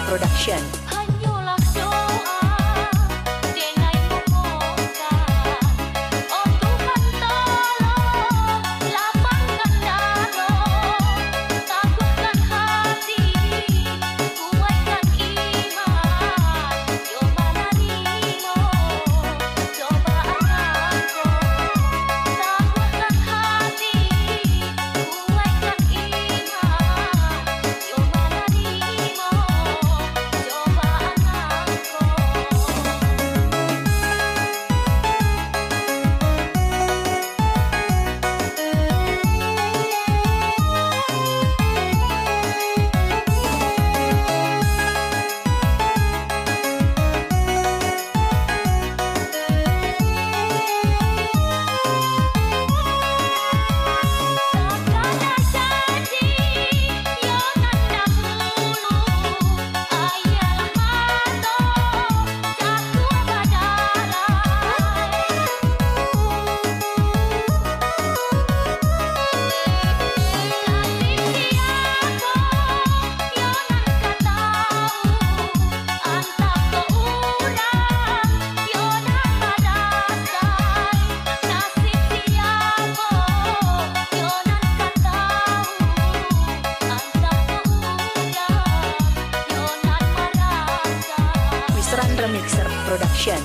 Production. Hanyalah doa denai memohonkan, oh Tuhan tolong lapangkan dada, takutkan hati, kuatkan iman, coba nerimo cobaan aku, takutkan hati, kuatkan iman, coba nerimo cobaan aku. Sakana janji yo nandang dulu, ayalah mato jatuh badarai. Nasib siapa yo nan katau, antap ke urang yo nan badasai. Nasib siapa yo nan katau, antap ke urang yo nan marasai. Wisran Remixer Production.